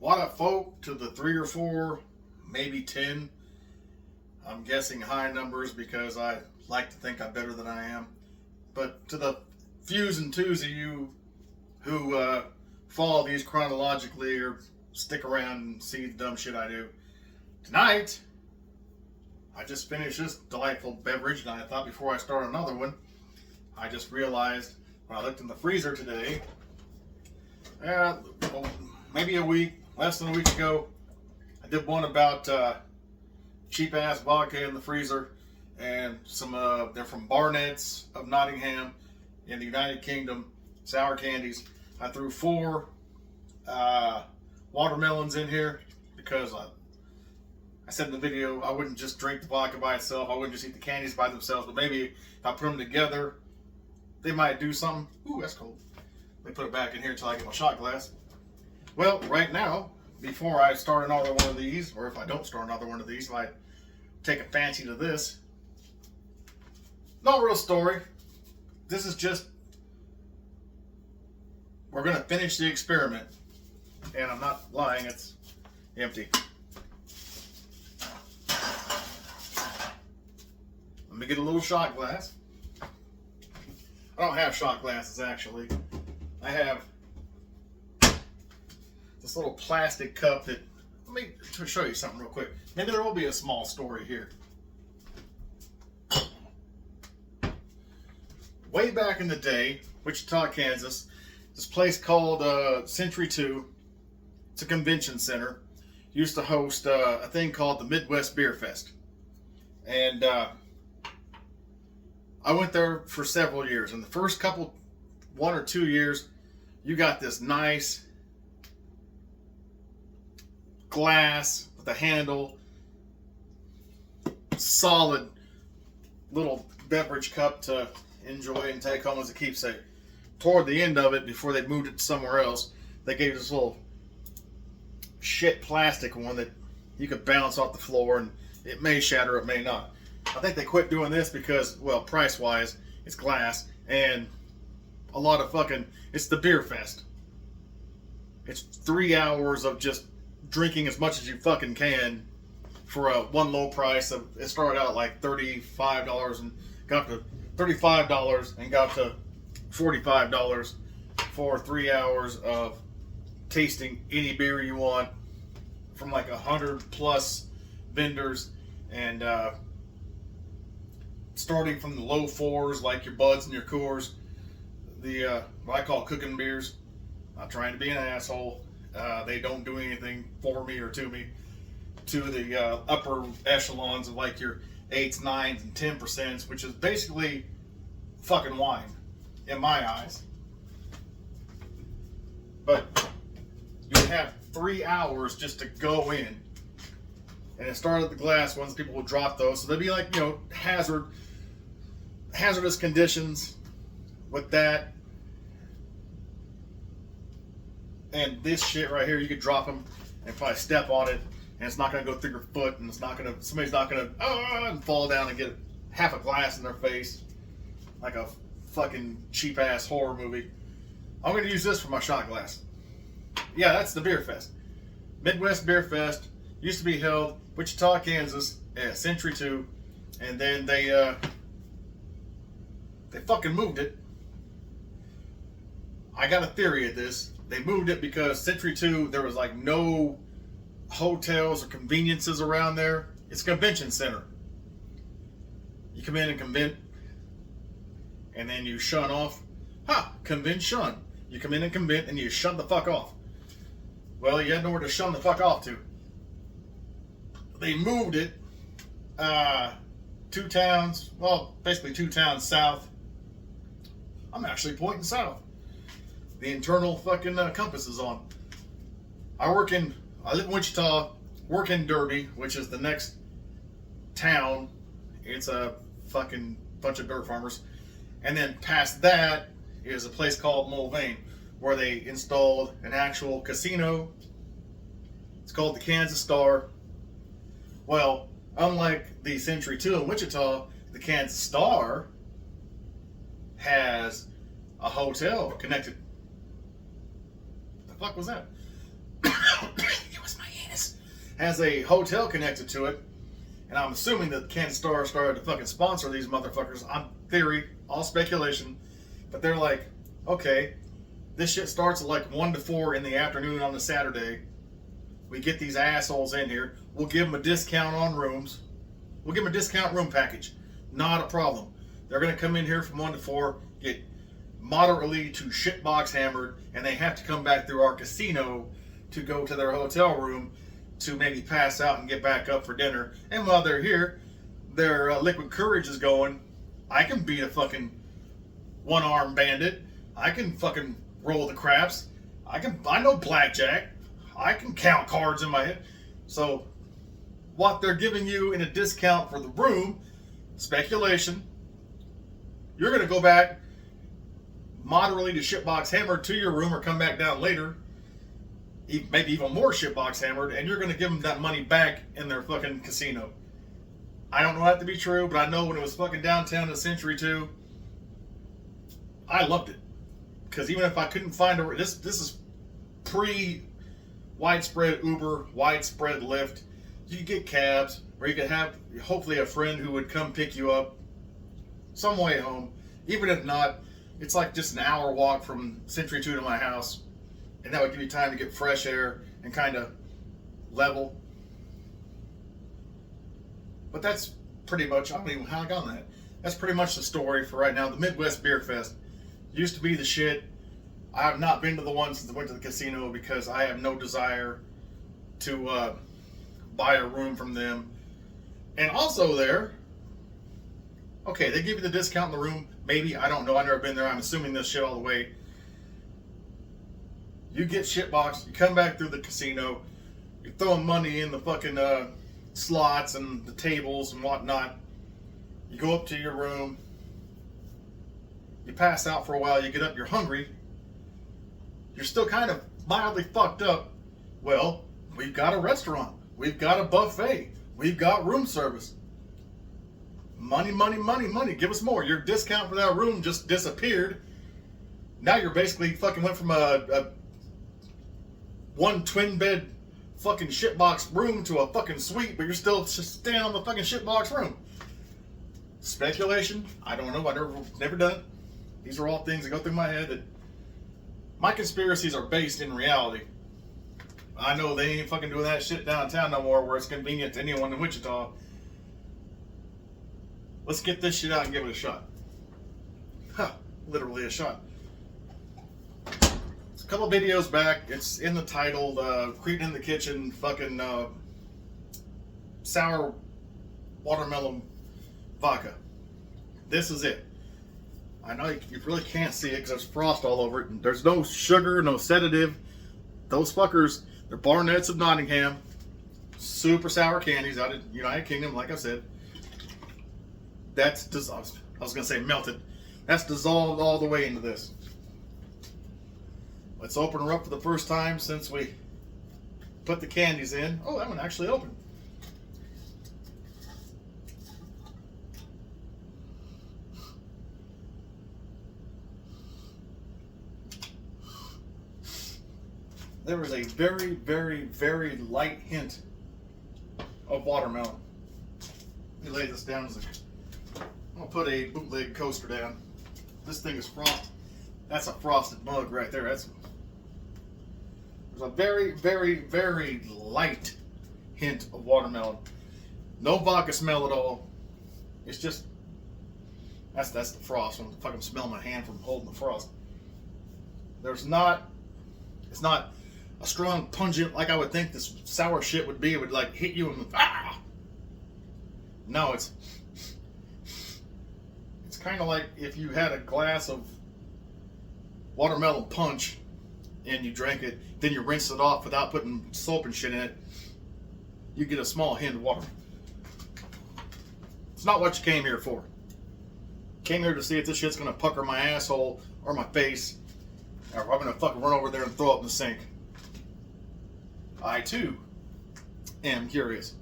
What up, folk, to the 3 or 4, maybe 10. I'm guessing high numbers because I like to think I'm better than I am. But to the fews and twos of you who follow these chronologically or stick around and see the dumb shit I do, tonight I just finished this delightful beverage, and I thought before I start another one, I just realized when I looked in the freezer today, maybe a week, less than a week ago, I did one about cheap ass vodka in the freezer, and some they're from Barnett's of Nottingham in the United Kingdom, sour candies. I threw 4 watermelons in here because I said in the video I wouldn't just drink the vodka by itself. I wouldn't just eat the candies by themselves, but maybe if I put them together, they might do something. Ooh, that's cold. Let me put it back in here until I get my shot glass. Well, right now, before I start another one of these, or if I don't start another one of these, if I take a fancy to this, no real story. This is just, we're going to finish the experiment. And I'm not lying, it's empty. Let me get a little shot glass. I don't have shot glasses, actually. I have this little plastic cup that, let me show you something real quick. Maybe there will be a small story here. Way back in the day, Wichita, Kansas, this place called Century 2, it's a convention center, used to host a thing called the Midwest Beerfest. And I went there for several years. In the first couple, 1 or 2 years, you got this nice glass with a handle, solid little beverage cup to enjoy and take home as a keepsake. Toward the end of it, before they moved it somewhere else, they gave this little shit plastic one that you could bounce off the floor, and it may shatter, it may not. I think they quit doing this because, well, price-wise, it's glass, and a lot of fucking, it's the Beerfest. It's 3 hours of just drinking as much as you fucking can for one low price. It started out like $35 and got to $35 and got to $45 for 3 hours of tasting any beer you want from like 100 plus vendors, and starting from the low 4s like your Buds and your Coors, the what I call cooking beers. Not trying to be an asshole. They don't do anything for me or to me. To the upper echelons of like your 8s, 9s, and 10%, which is basically fucking wine in my eyes. But you would have 3 hours just to go in. And it started the glass ones, people would drop those. So they'd be like, you know, hazardous conditions with that. And this shit right here, you could drop them and probably step on it, and it's not going to go through your foot, and it's not going to, somebody's not going to and fall down and get half a glass in their face like a fucking cheap ass horror movie. I'm going to use this for my shot glass. Yeah, that's the Beerfest. Midwest Beerfest used to be held Wichita, Kansas at Century 2, and then they fucking moved it. I got a theory of this. They moved it because Century 2, there was like no hotels or conveniences around there. It's a convention center. You come in and convent, and then you shun off. Convention. You come in and convent, and you shun the fuck off. Well, you had nowhere to shun the fuck off to. They moved it 2 towns, well, basically 2 towns south. I'm actually pointing south. The internal fucking compass is on. I live in Wichita, work in Derby, which is the next town. It's a fucking bunch of dirt farmers. And then past that is a place called Mulvane, where they installed an actual casino. It's called the Kansas Star. Well, unlike the Century 2 in Wichita, the Kansas Star has a hotel connected. The fuck was that? has a hotel connected to it, and I'm assuming that CanStar started to fucking sponsor these motherfuckers. On theory, all speculation, but they're like, okay, this shit starts at like 1 to 4 in the afternoon on a Saturday. We get these assholes in here. We'll give them a discount on rooms. We'll give them a discount room package. Not a problem. They're going to come in here from 1 to 4, get moderately to shitbox hammered, and they have to come back through our casino to go to their hotel room to maybe pass out and get back up for dinner. And while they're here, their liquid courage is going. I can beat a fucking one-armed bandit. I can fucking roll the craps. I know blackjack. I can count cards in my head. So what they're giving you in a discount for the room, speculation, you're going to go back moderately to shitbox hammered to your room or come back down later, maybe even more shitbox hammered, and you're going to give them that money back in their fucking casino. I don't know that to be true, but I know when it was fucking downtown in Century 2, I loved it. Because even if I couldn't find this is pre-widespread Uber, widespread Lyft. You could get cabs, or you could have hopefully a friend who would come pick you up some way home. Even if not, it's like just an hour walk from Century 2 to my house, and that would give you time to get fresh air and kind of level. But that's pretty much, I don't even know how I got on that. That's pretty much the story for right now. The Midwest Beerfest used to be the shit. I have not been to the one since I went to the casino because I have no desire to buy a room from them. And also there, okay, they give you the discount in the room. Maybe, I don't know. I've never been there. I'm assuming this shit all the way. You get shitboxed. You come back through the casino. You're throwing money in the fucking slots and the tables and whatnot. You go up to your room. You pass out for a while. You get up. You're hungry. You're still kind of mildly fucked up. Well, we've got a restaurant. We've got a buffet. We've got room service. Money, money, money, money. Give us more. Your discount for that room just disappeared. Now you're basically fucking went from a one twin bed fucking shitbox room to a fucking suite, but you're still just staying on the fucking shitbox room. Speculation? I don't know. I've never done it. These are all things that go through my head that my conspiracies are based in reality. I know they ain't fucking doing that shit downtown no more where it's convenient to anyone in Wichita. Let's get this shit out and give it a shot. Huh, literally a shot. It's a couple videos back. It's in the title, Cretin in the Kitchen, fucking sour watermelon vodka. This is it. I know you really can't see it because there's frost all over it. There's no sugar, no sedative. Those fuckers, they're Barnett's of Nottingham. Super sour candies out of United Kingdom, like I said. That's dissolved. I was going to say melted. That's dissolved all the way into this. Let's open her up for the first time since we put the candies in. Oh, that one actually opened. There is a very, very, very light hint of watermelon. Let me lay this down. I'm going to put a bootleg coaster down. This thing is frosted. That's a frosted mug right there. There's a very, very, very light hint of watermelon. No vodka smell at all. It's just, that's the frost. I'm fucking smelling my hand from holding the frost. It's not a strong pungent like I would think this sour shit would be. It would like hit you and no, it's kind of like if you had a glass of watermelon punch and you drank it, then you rinse it off without putting soap and shit in it, you get a small hint of water. It's not what you came here for. Came here to see if this shit's gonna pucker my asshole or my face, or I'm gonna fucking run over there and throw up in the sink. I too am curious.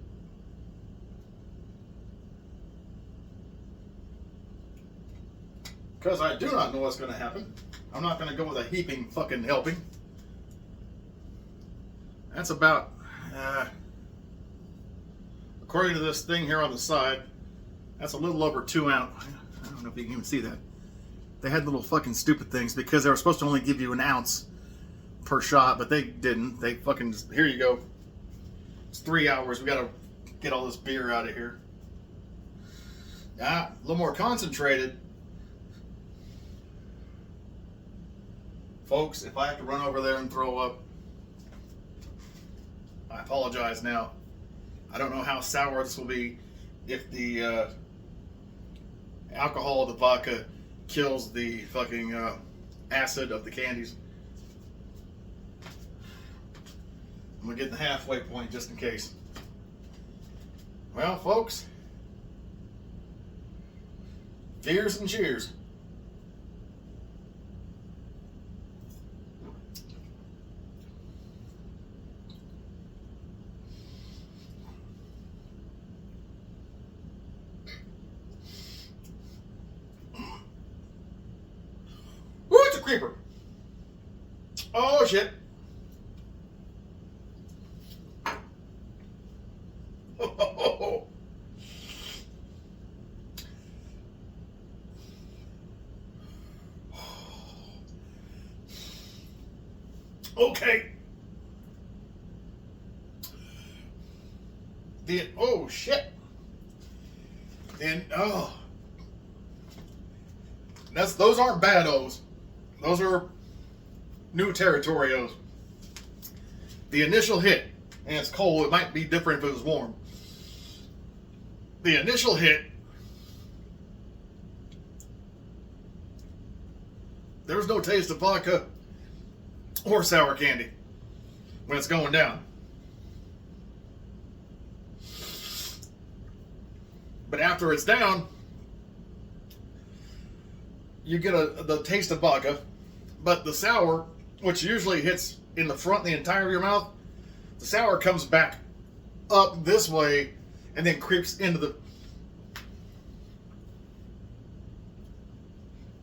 Because I do not know what's going to happen. I'm not going to go with a heaping fucking helping. That's about according to this thing here on the side, that's a little over 2 ounce. I don't know if you can even see that. They had little fucking stupid things because they were supposed to only give you an ounce per shot, but they didn't. They fucking, here you go. It's 3 hours. We gotta get all this beer out of here. Ah, a little more concentrated. Folks, if I have to run over there and throw up, I apologize now. I don't know how sour this will be if the alcohol of the vodka kills the fucking acid of the candies. I'm gonna get the halfway point just in case. Well, folks, cheers and cheers. Ooh, it's a creeper. Oh, shit. Okay. Oh shit. And those aren't bad O's. Those are new territory O's. The initial hit, and it's cold, it might be different if it was warm. The initial hit, there was no taste of vodka or sour candy when it's going down. But after it's down, you get the taste of vodka, but the sour, which usually hits in the front, the entire of your mouth, the sour comes back up this way and then creeps into the...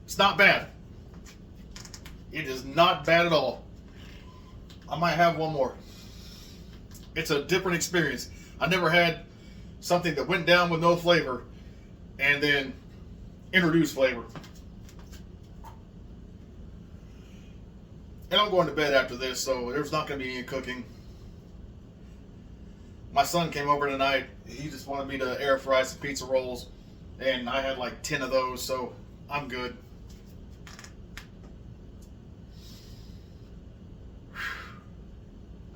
It's not bad. It is not bad at all. I might have one more. It's a different experience. I never had something that went down with no flavor and then introduced flavor. And I'm going to bed after this, so there's not going to be any cooking. My son came over tonight. He just wanted me to air fry some pizza rolls, and I had like 10 of those, so I'm good.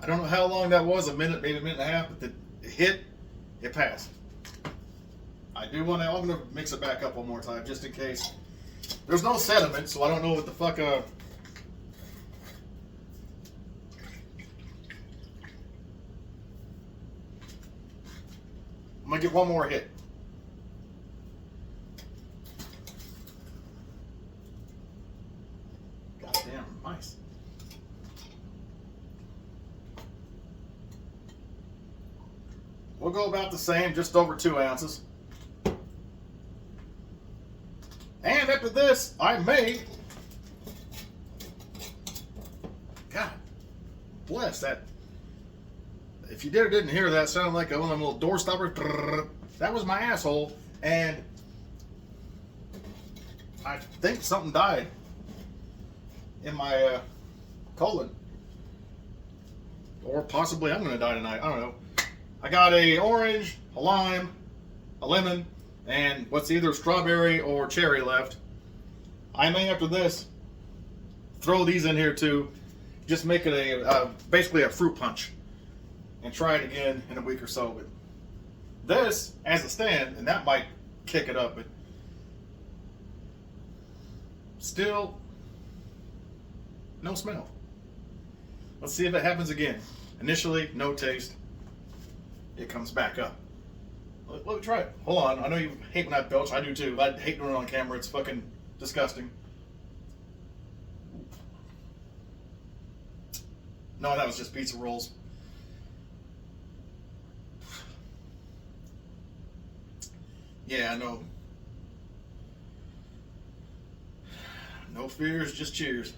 I don't know how long that was, a minute, maybe a minute and a half, but the hit, it passed. I'm going to mix it back up one more time, just in case. There's no sediment, so I don't know what the fuck, I'm going to get one more hit. Goddamn mice. We'll go about the same, just over 2 ounces. And after this, I may... God bless that. If you didn't hear that, it sounded like one of them little door stoppers. That was my asshole. And I think something died in my colon. Or possibly I'm going to die tonight. I don't know. I got a orange, a lime, a lemon, and what's either strawberry or cherry left. I may, after this, throw these in here too. Just make it basically a fruit punch. And try it again in a week or so. But this, as a stand, and that might kick it up, but still, no smell. Let's see if it happens again. Initially, no taste. It comes back up. Let me try it. Hold on. I know you hate when I belch. I do too. I hate doing it on camera. It's fucking disgusting. No, that was just pizza rolls. Yeah, I know. No fears, just cheers.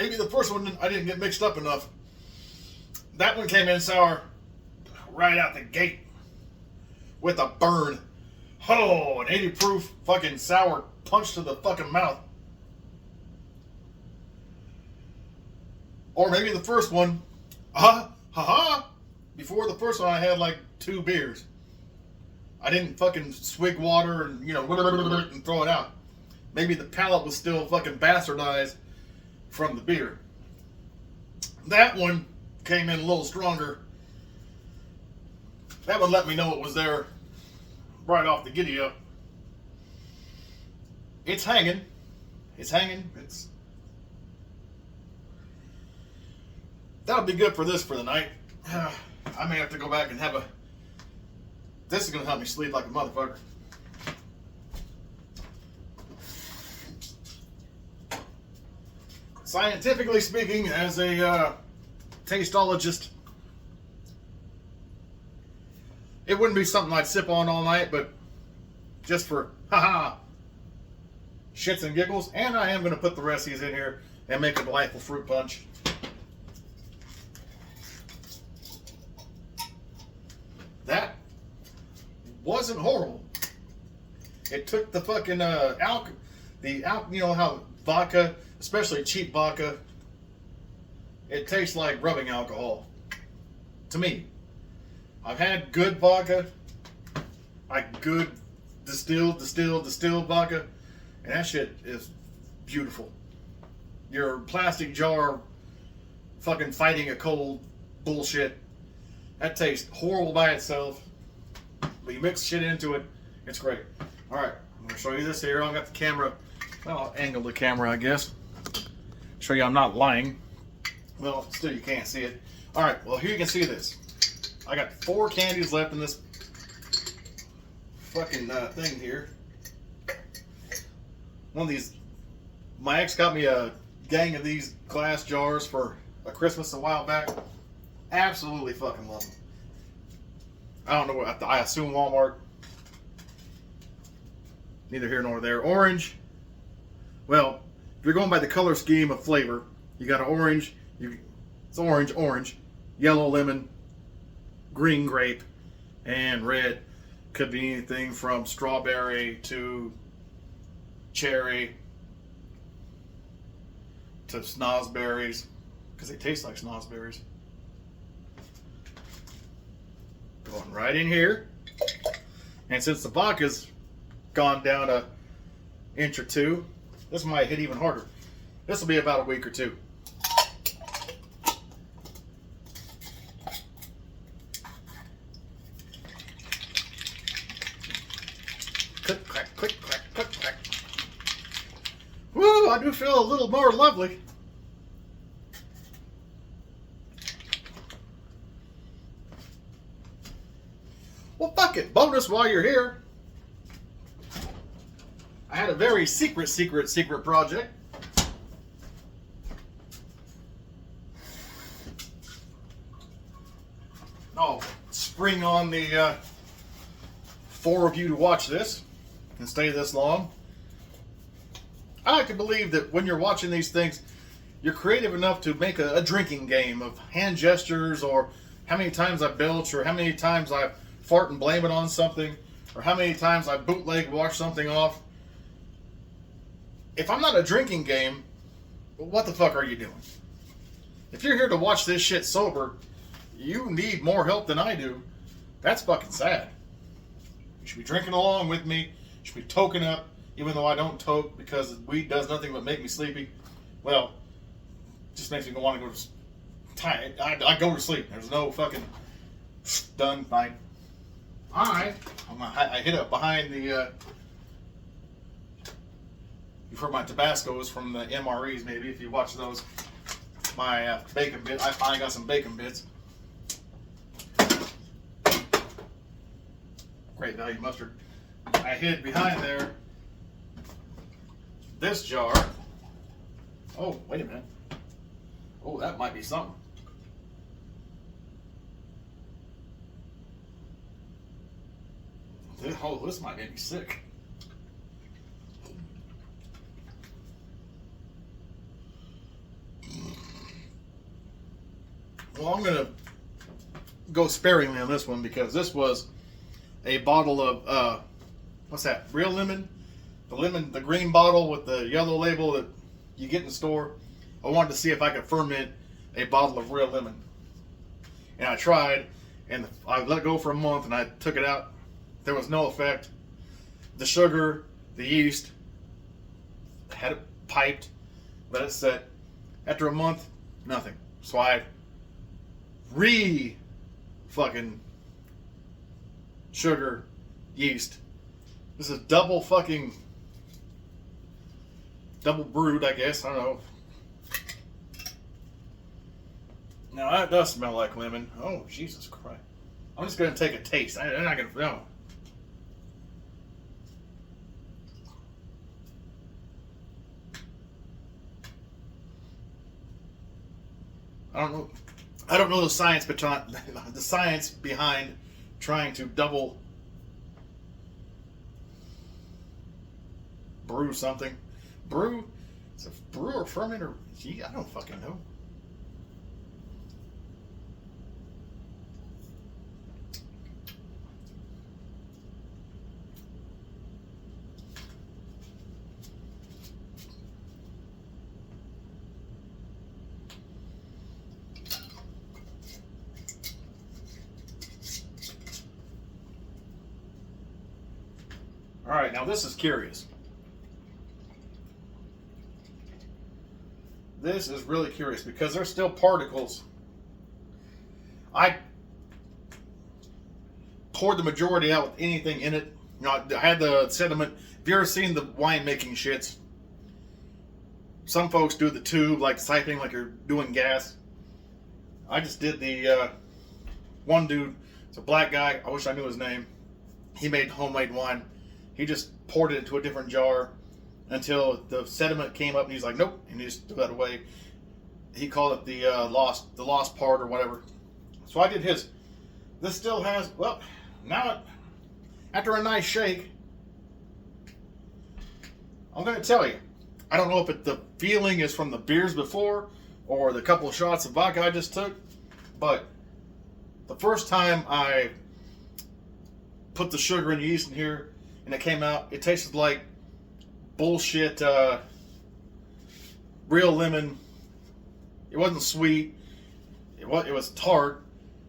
maybe the first one I didn't get mixed up enough. That one came in sour right out the gate with a burn. Oh, an 80 proof fucking sour punch to the fucking mouth. Or maybe the first one, before the first one I had like 2 beers. I didn't fucking swig water and, and throw it out. Maybe the palate was still fucking bastardized from the beer. That one came in a little stronger. That one let me know it was there right off the giddy up. It's hanging. That'll be good for this for the night. I may have to go back and have a... This is going to help me sleep like a motherfucker. Scientifically speaking, as a tasteologist, it wouldn't be something I'd sip on all night, but just for shits and giggles. And I am going to put the rest of these in here and make a delightful fruit punch. That wasn't horrible. It took the fucking you know how vodka, especially cheap vodka, it tastes like rubbing alcohol. To me. I've had good vodka, like good distilled vodka, and that shit is beautiful. Your plastic jar fucking fighting a cold bullshit, that tastes horrible by itself. But you mix shit into it, it's great. Alright, I'm going to show you this here. I've got the camera. Well, I'll angle the camera, I guess. Show you I'm not lying. Well, still you can't see it. Alright, well here you can see this. I got 4 candies left in this fucking thing here. One of these, my ex got me a gang of these glass jars for a Christmas a while back. Absolutely fucking love them. I don't know what, I assume Walmart. Neither here nor there. Orange. Well, if you're going by the color scheme of flavor, you got an orange. It's orange, yellow lemon, green grape, and red. Could be anything from strawberry to cherry to snozberries, because they taste like snozberries. Going right in here. And since the vodka's gone down an inch or 2, this might hit even harder. This will be about a week or 2. Click, clack, click, clack, click, clack. Woo, I do feel a little more lovely. Well, fuck it. Bonus while you're here. I had a very secret project. I'll spring on the 4 of you to watch this and stay this long. I like to believe that when you're watching these things, you're creative enough to make a drinking game of hand gestures, or how many times I belch, or how many times I fart and blame it on something, or how many times I bootleg wash something off. If I'm not a drinking game, what the fuck are you doing? If you're here to watch this shit sober, you need more help than I do. That's fucking sad. You should be drinking along with me. You should be toking up, even though I don't toke because weed does nothing but make me sleepy. Well, just makes me want to go to tired. I go to sleep. There's no fucking done night. I hit up behind the. You've heard my Tabascos from the MREs, maybe, if you watch those. My bacon bit. I finally got some bacon bits. Great value mustard. I hid behind there this jar. Oh, wait a minute. Oh, that might be something. Oh, this might make me sick. Well, I'm gonna go sparingly on this one because this was a bottle of what's that? Real lemon, the green bottle with the yellow label that you get in the store. I wanted to see if I could ferment a bottle of real lemon, and I tried, and I let it go for a month, and I took it out. There was no effect. The sugar, the yeast, had it piped, let it set. After a month, nothing. So I fucking sugar, yeast. This is double brewed, I guess. I don't know. Now that does smell like lemon. Oh, Jesus Christ. I'm just going to take a taste. I'm not going to, no. I don't know the science behind trying to double brew something. Is it brew or ferment or gee, I don't fucking know. All right, now this is curious. This is really curious because there's still particles. I poured the majority out with anything in it. You know, I had the sediment. Have you ever seen the wine making shits? Some folks do the tube, like siphoning, like you're doing gas. I just did the one dude. It's a black guy. I wish I knew his name. He made homemade wine. He just poured it into a different jar until the sediment came up, and he's like, "Nope," and he just threw that away. He called it the lost part or whatever. So I did his. This still has, well, now after a nice shake, I'm going to tell you, I don't know if the feeling is from the beers before or the couple of shots of vodka I just took, but the first time I put the sugar and yeast in here and it came out, it tasted like bullshit real lemon. It wasn't sweet. It was tart.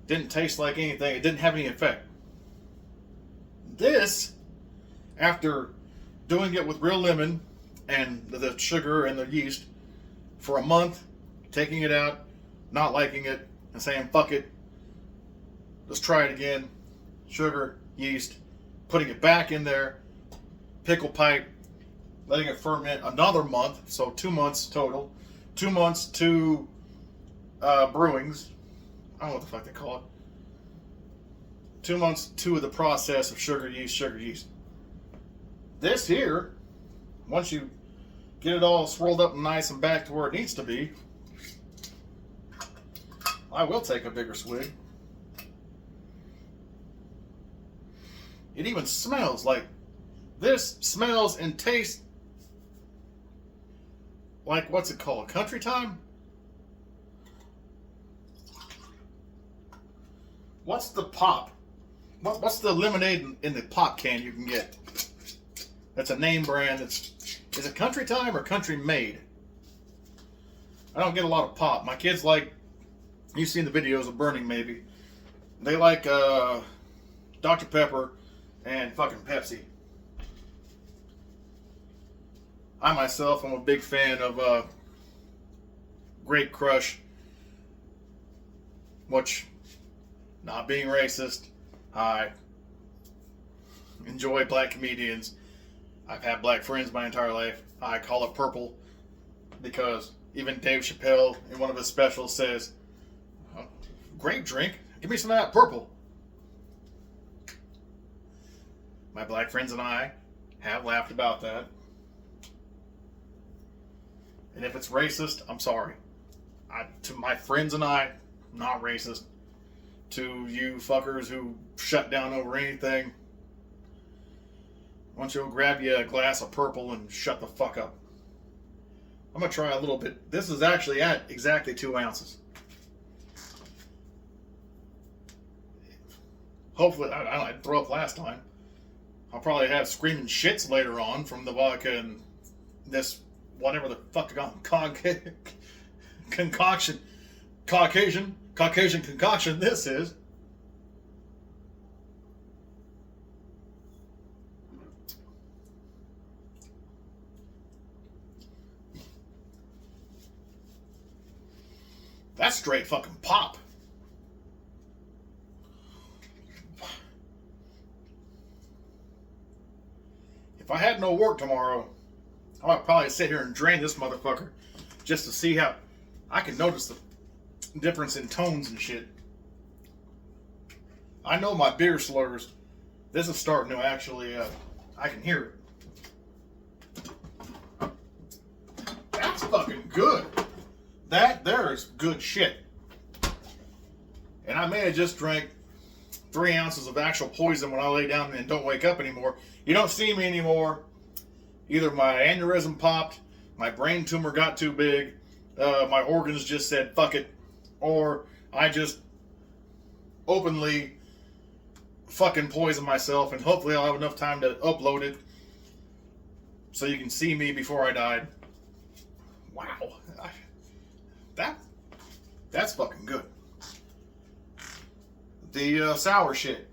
Didn't taste like anything. It didn't have any effect. This, after doing it with real lemon and the sugar and the yeast for a month, taking it out, not liking it, and saying, fuck it, let's try it again. Sugar, yeast, putting it back in there, pickle pipe, letting it ferment another month, so 2 months total. 2 months, 2 brewings. I don't know what the fuck they call it. 2 months, 2 of the process of sugar, yeast. This here, once you get it all swirled up and nice and back to where it needs to be, I will take a bigger swig. It even smells like, this smells and tastes like, what's it called? Country time? What's the pop? What's the lemonade in the pop can you can get? That's a name brand. Is it Country Time or Country Made? I don't get a lot of pop. My kids like, you've seen the videos of Burning maybe. They like Dr. Pepper and fucking Pepsi. I myself am a big fan of Great Crush, which, not being racist, I enjoy black comedians. I've had black friends my entire life. I call it purple because even Dave Chappelle in one of his specials says, oh, great drink, give me some of that purple. My black friends and I have laughed about that. And if it's racist, I'm sorry. To my friends and I, not racist. To you fuckers who shut down over anything, why don't you go grab you a glass of purple and shut the fuck up. I'm going to try a little bit. This is actually at exactly 2 ounces. Hopefully, I didn't throw up last time. I'll probably have screaming shits later on from the vodka and this, whatever the fuck concoction, Caucasian concoction this is. That's straight fucking pop. If I had no work tomorrow, I might probably sit here and drain this motherfucker just to see how I can notice the difference in tones and shit. I know my beer slurs. This is starting to actually, I can hear it. That's fucking good. That there is good shit. And I may have just drank 3 ounces of actual poison when I lay down and don't wake up anymore. You don't see me anymore. Either my aneurysm popped, my brain tumor got too big, my organs just said fuck it, or I just openly fucking poison myself, and hopefully I'll have enough time to upload it so you can see me before I died. Wow. That's fucking good. The sour shit.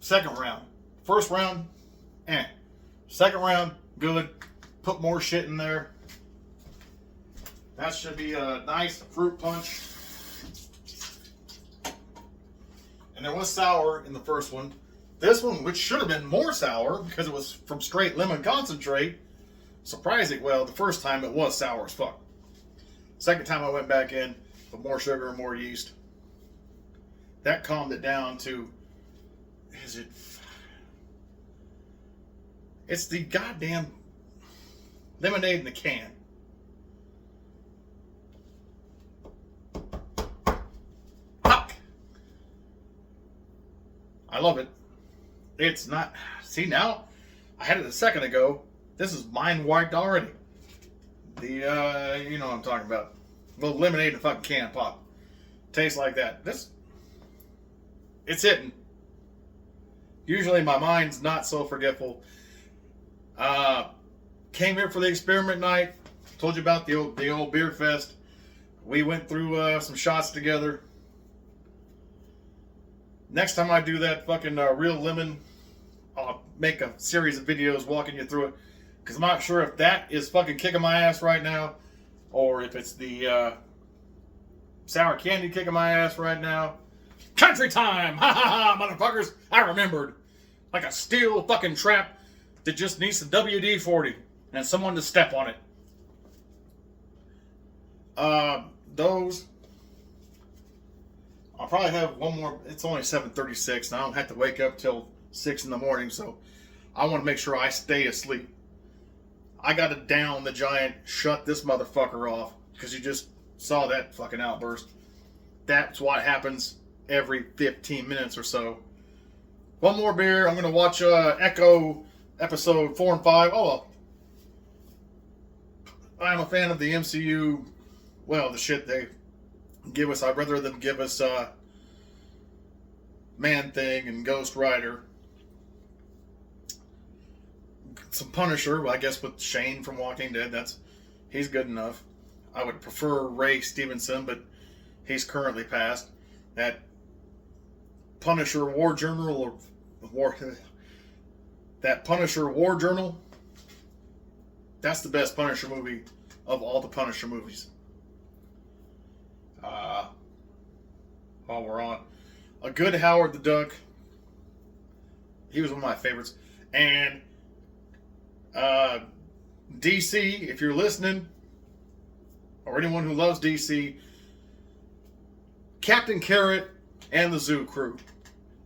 Second round. First round, eh. Second round, good. Put more shit in there. That should be a nice fruit punch. And there was sour in the first one. This one, which should have been more sour because it was from straight lemon concentrate. Surprising, well, the first time it was sour as fuck. Second time I went back in with more sugar and more yeast. That calmed it down to, it's the goddamn lemonade in the can. Fuck! I love it. It's not, see now, I had it a second ago. This is mind wiped already. The, you know what I'm talking about. A little lemonade in a fucking can of pop. Tastes like that. This, it's hitting. Usually my mind's not so forgetful. Came here for the experiment night. Told you about the old Beerfest. We went through some shots together. Next time I do that fucking real lemon, I'll make a series of videos walking you through it. Because I'm not sure if that is fucking kicking my ass right now, or if it's the sour candy kicking my ass right now. Country time! Ha ha ha, motherfuckers! I remembered. Like a steel fucking trap that just needs the WD-40 and someone to step on it. Those. I'll probably have one more. It's only 7:36 and I don't have to wake up till 6 in the morning, so I want to make sure I stay asleep. I gotta down the giant, shut this motherfucker off, because you just saw that fucking outburst. That's what happens every 15 minutes or so. One more beer. I'm gonna watch Echo episode 4 and 5. Oh, I'm a fan of the MCU. Well, the shit they give us. I'd rather them give us Man-Thing and Ghost Rider. Some Punisher, I guess, with Shane from Walking Dead. He's good enough. I would prefer Ray Stevenson, but he's currently passed. That Punisher War Journal that Punisher War Journal. That's the best Punisher movie of all the Punisher movies. While we're on, a good Howard the Duck. He was one of my favorites, and DC, if you're listening, or anyone who loves DC, Captain Carrot and the Zoo Crew.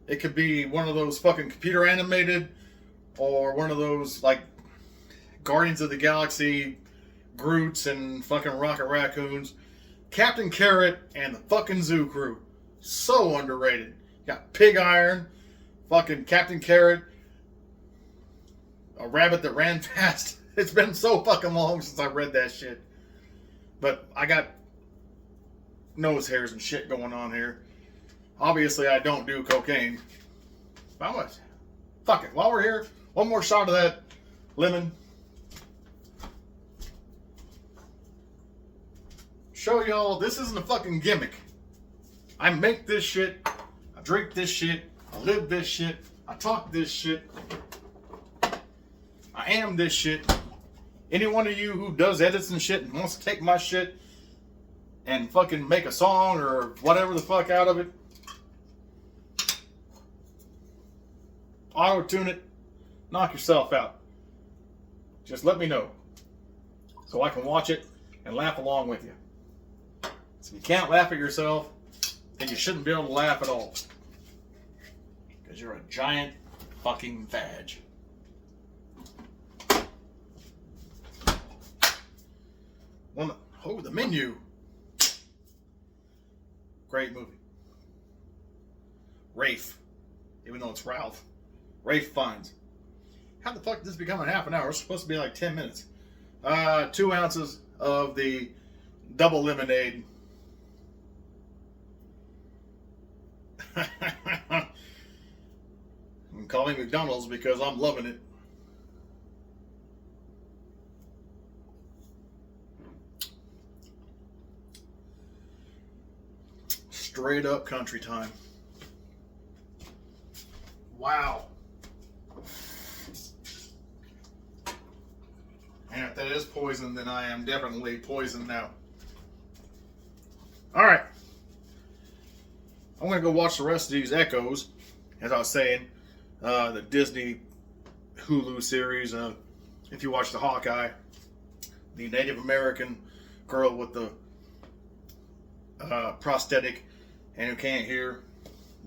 It could be one of those fucking computer animated, or one of those like Guardians of the Galaxy Groots and fucking Rocket Raccoons. Captain Carrot and the fucking Zoo Crew. So underrated. You got Pig Iron, fucking Captain Carrot, a rabbit that ran fast. It's been so fucking long since I read that shit. But I got nose hairs and shit going on here. Obviously, I don't do cocaine. How much? Fuck it. While we're here, one more shot of that lemon. Show y'all this isn't a fucking gimmick. I make this shit. I drink this shit. I live this shit. I talk this shit. I am this shit. Any one of you who does edits and shit and wants to take my shit and fucking make a song or whatever the fuck out of it, auto-tune it, knock yourself out. Just let me know so I can watch it and laugh along with you. So if you can't laugh at yourself, then you shouldn't be able to laugh at all. Because you're a giant fucking fag. The Menu. Great movie. Rafe. Even though it's Ralph. Rafe Fiennes. How the fuck did this become a half an hour? It's supposed to be like 10 minutes. 2 ounces of the double lemonade. I'm calling McDonald's because I'm loving it. Straight up country time. Wow. And if that is poison, then I am definitely poisoned now. Alright. I'm going to go watch the rest of these Echoes. As I was saying, the Disney Hulu series. If you watch the Hawkeye, the Native American girl with the prosthetic and who can't hear,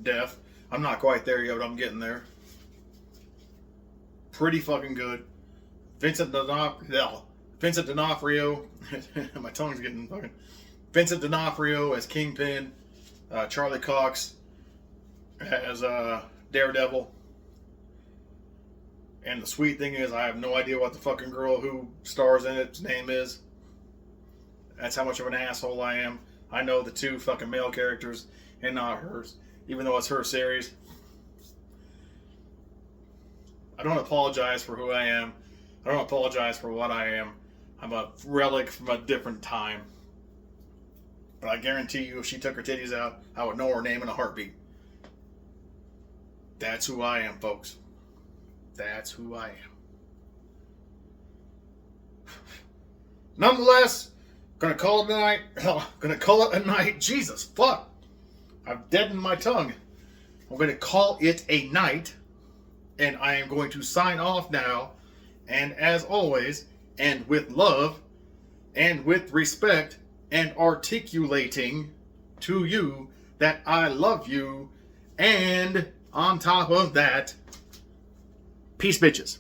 deaf. I'm not quite there yet, but I'm getting there. Pretty fucking good. Vincent D'Onofrio. My tongue's getting fucking. Vincent D'Onofrio as Kingpin. Charlie Cox as Daredevil. And the sweet thing is, I have no idea what the fucking girl who stars in it's name is. That's how much of an asshole I am. I know the 2 fucking male characters and not hers, even though it's her series. I don't apologize for who I am. I don't apologize for what I am. I'm a relic from a different time. But I guarantee you, if she took her titties out, I would know her name in a heartbeat. That's who I am, folks. That's who I am. Nonetheless, gonna call it a night. Gonna call it a night. Jesus, fuck. I've deadened my tongue. I'm gonna call it a night. And I am going to sign off now. And as always, and with love, and with respect, and articulating to you that I love you. And on top of that, peace, bitches.